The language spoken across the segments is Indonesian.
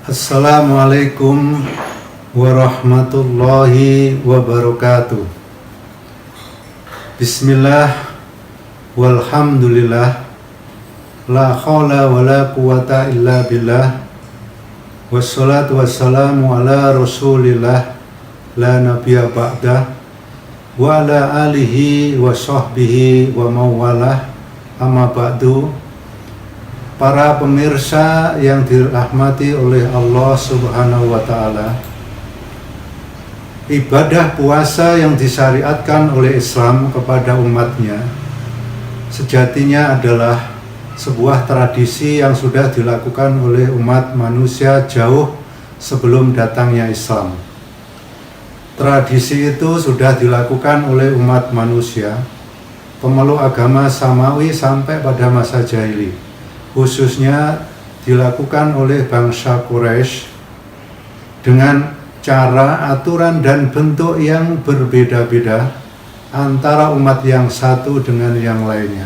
Assalamualaikum warahmatullahi wabarakatuh. Bismillah, walhamdulillah, la khawla wa la quwata illa billah, wassalatu wassalamu ala rasulillah, la nabiyya ba'dah, wa ala alihi wa sahbihi wa mawalah, amma ba'du. Para pemirsa yang dirahmati oleh Allah Subhanahu wa Ta'ala, ibadah puasa yang disyariatkan oleh Islam kepada umatnya sejatinya adalah sebuah tradisi yang sudah dilakukan oleh umat manusia jauh sebelum datangnya Islam. Tradisi itu sudah dilakukan oleh umat manusia pemeluk agama Samawi sampai pada masa jahili, khususnya dilakukan oleh bangsa Quraisy dengan cara, aturan, dan bentuk yang berbeda-beda antara umat yang satu dengan yang lainnya.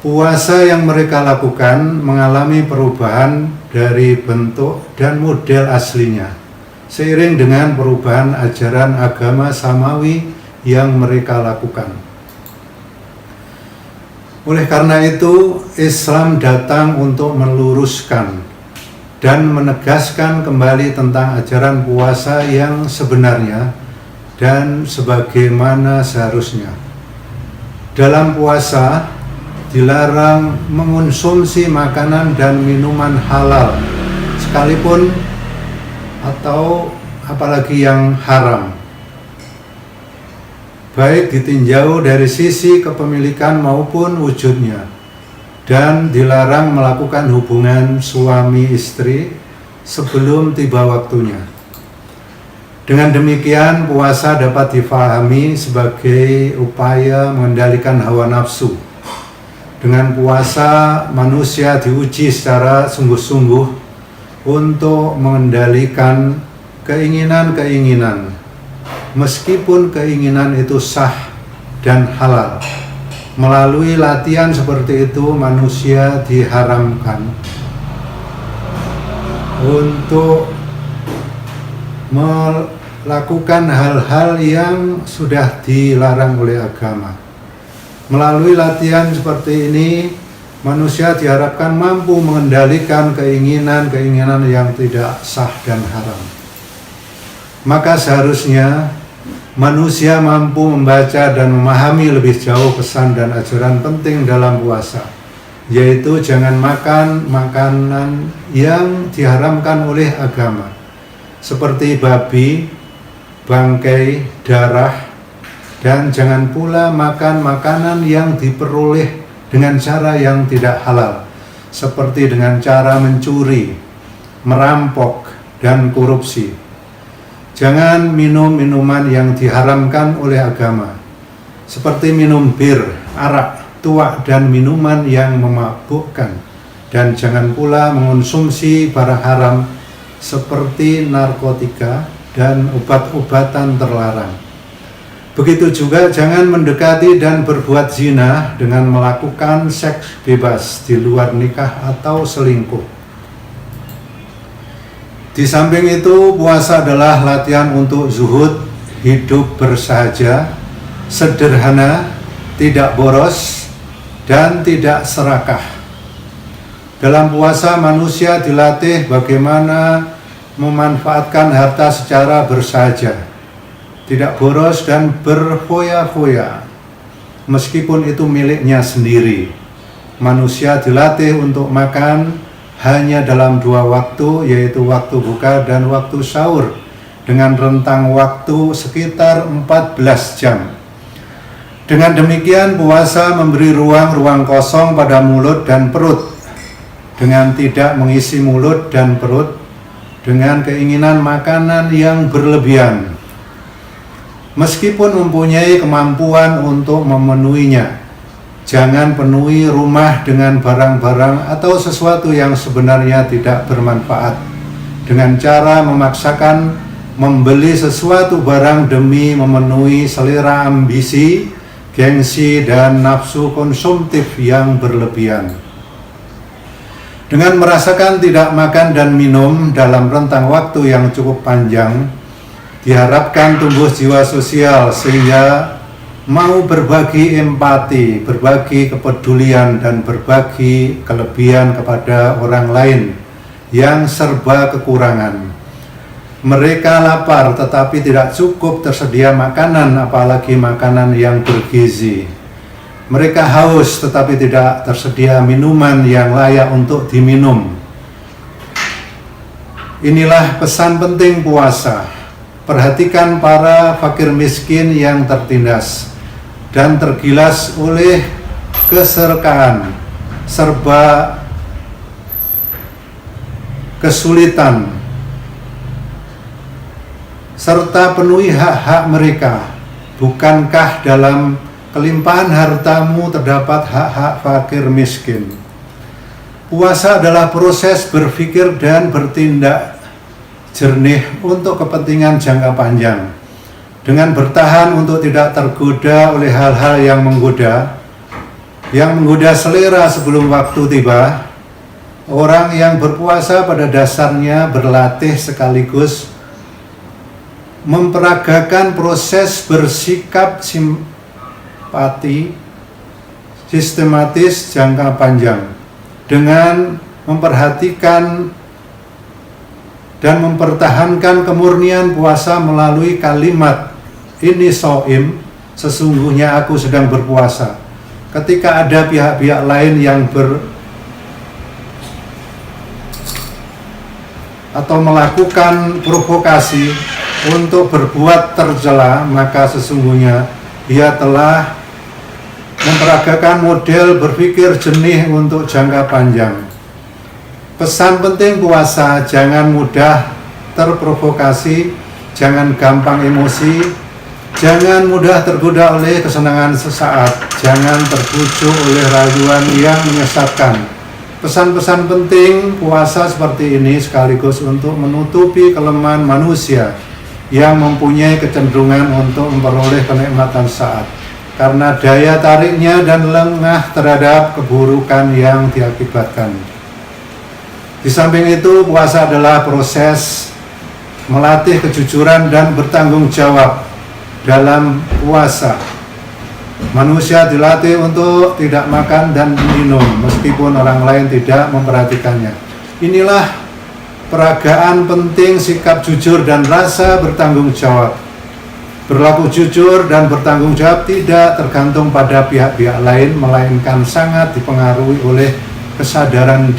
Puasa yang mereka lakukan mengalami perubahan dari bentuk dan model aslinya seiring dengan perubahan ajaran agama Samawi yang mereka lakukan. Oleh karena itu, Islam datang untuk meluruskan dan menegaskan kembali tentang ajaran puasa yang sebenarnya dan sebagaimana seharusnya. Dalam puasa, dilarang mengonsumsi makanan dan minuman halal, sekalipun atau apalagi yang haram, baik ditinjau dari sisi kepemilikan maupun wujudnya, dan dilarang melakukan hubungan suami istri sebelum tiba waktunya. Dengan demikian, puasa dapat difahami sebagai upaya mengendalikan hawa nafsu. Dengan puasa, manusia diuji secara sungguh-sungguh untuk mengendalikan keinginan-keinginan, meskipun keinginan itu sah dan halal. Melalui latihan seperti itu, manusia diharamkan untuk melakukan hal-hal yang sudah dilarang oleh agama. Melalui latihan seperti ini, manusia diharapkan mampu mengendalikan keinginan-keinginan yang tidak sah dan haram. Maka seharusnya manusia mampu membaca dan memahami lebih jauh pesan dan ajaran penting dalam puasa, yaitu jangan makan makanan yang diharamkan oleh agama, seperti babi, bangkai, darah, dan jangan pula makan makanan yang diperoleh dengan cara yang tidak halal, seperti dengan cara mencuri, merampok, dan korupsi. Jangan minum minuman yang diharamkan oleh agama, seperti minum bir, arak, tuak, dan minuman yang memabukkan. Dan jangan pula mengonsumsi barang haram seperti narkotika dan obat-obatan terlarang. Begitu juga jangan mendekati dan berbuat zina dengan melakukan seks bebas di luar nikah atau selingkuh. Di samping itu, puasa adalah latihan untuk zuhud, hidup bersahaja, sederhana, tidak boros, dan tidak serakah. Dalam puasa, manusia dilatih bagaimana memanfaatkan harta secara bersahaja, tidak boros dan berfoya-foya, meskipun itu miliknya sendiri. Manusia dilatih untuk makan hanya dalam 2 waktu, yaitu waktu buka dan waktu sahur, dengan rentang waktu sekitar 14 jam. Dengan demikian, puasa memberi ruang kosong pada mulut dan perut, dengan tidak mengisi mulut dan perut dengan keinginan makanan yang berlebihan, meskipun mempunyai kemampuan untuk memenuhinya. Jangan penuhi rumah dengan barang-barang atau sesuatu yang sebenarnya tidak bermanfaat dengan cara memaksakan membeli sesuatu barang demi memenuhi selera ambisi, gengsi, dan nafsu konsumtif yang berlebihan. Dengan merasakan tidak makan dan minum dalam rentang waktu yang cukup panjang, diharapkan tumbuh jiwa sosial sehingga mau berbagi empati, berbagi kepedulian, dan berbagi kelebihan kepada orang lain yang serba kekurangan. Mereka lapar tetapi tidak cukup tersedia makanan, apalagi makanan yang bergizi. Mereka haus tetapi tidak tersedia minuman yang layak untuk diminum. Inilah pesan penting puasa. Perhatikan para fakir miskin yang tertindas dan tergilas oleh keserakahan, serba kesulitan, serta penuhi hak-hak mereka. Bukankah dalam kelimpahan hartamu terdapat hak-hak fakir miskin? Puasa adalah proses berpikir dan bertindak jernih untuk kepentingan jangka panjang. Dengan bertahan untuk tidak tergoda oleh hal-hal yang menggoda selera sebelum waktu tiba, orang yang berpuasa pada dasarnya berlatih sekaligus memperagakan proses bersikap simpati sistematis jangka panjang dengan memperhatikan dan mempertahankan kemurnian puasa melalui kalimat ini so'im, sesungguhnya aku sedang berpuasa. Ketika ada pihak-pihak lain yang atau melakukan provokasi untuk berbuat tercela, maka sesungguhnya ia telah memperagakan model berpikir jernih untuk jangka panjang. Pesan penting puasa, jangan mudah terprovokasi, jangan gampang emosi, jangan mudah tergoda oleh kesenangan sesaat, jangan terbujuk oleh rayuan yang menyesatkan. Pesan-pesan penting puasa seperti ini sekaligus untuk menutupi kelemahan manusia yang mempunyai kecenderungan untuk memperoleh kenikmatan saat karena daya tariknya dan lengah terhadap keburukan yang diakibatkan. Di samping itu, puasa adalah proses melatih kejujuran dan bertanggung jawab. Dalam puasa, manusia dilatih untuk tidak makan dan minum meskipun orang lain tidak memperhatikannya. Inilah peragaan penting sikap jujur dan rasa bertanggung jawab. Berlaku jujur dan bertanggung jawab tidak tergantung pada pihak-pihak lain, melainkan sangat dipengaruhi oleh kesadaran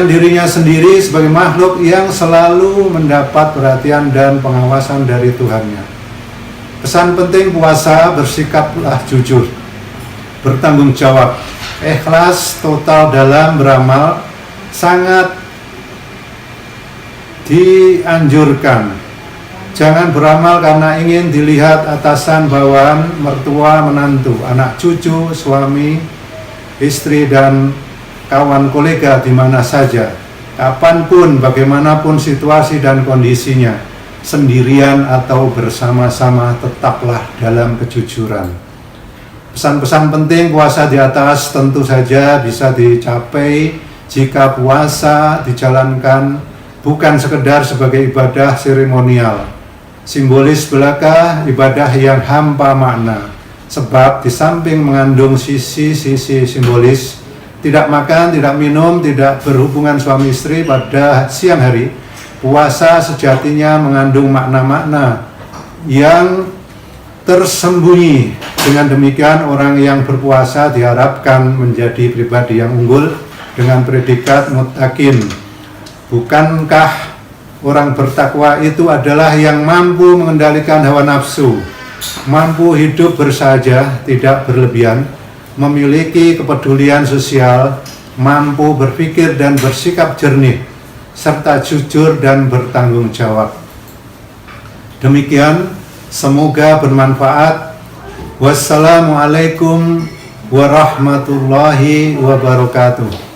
dirinya sendiri sebagai makhluk yang selalu mendapat perhatian dan pengawasan dari Tuhannya. Pesan penting puasa, bersikaplah jujur, bertanggung jawab, ikhlas total dalam beramal sangat dianjurkan. Jangan beramal karena ingin dilihat atasan, bawahan, mertua, menantu, anak cucu, suami, istri, dan kawan kolega di mana saja, kapanpun, bagaimanapun situasi dan kondisinya, sendirian atau bersama-sama, tetaplah dalam kejujuran. Pesan-pesan penting puasa di atas tentu saja bisa dicapai jika puasa dijalankan bukan sekedar sebagai ibadah seremonial, simbolis belaka, ibadah yang hampa makna, sebab di samping mengandung sisi-sisi simbolis, tidak makan, tidak minum, tidak berhubungan suami istri pada siang hari, puasa sejatinya mengandung makna-makna yang tersembunyi. Dengan demikian, orang yang berpuasa diharapkan menjadi pribadi yang unggul dengan predikat muttaqin. Bukankah orang bertakwa itu adalah yang mampu mengendalikan hawa nafsu, mampu hidup bersahaja, tidak berlebihan, memiliki kepedulian sosial, mampu berpikir dan bersikap jernih, serta jujur dan bertanggung jawab. Demikian, semoga bermanfaat. Wassalamualaikum warahmatullahi wabarakatuh.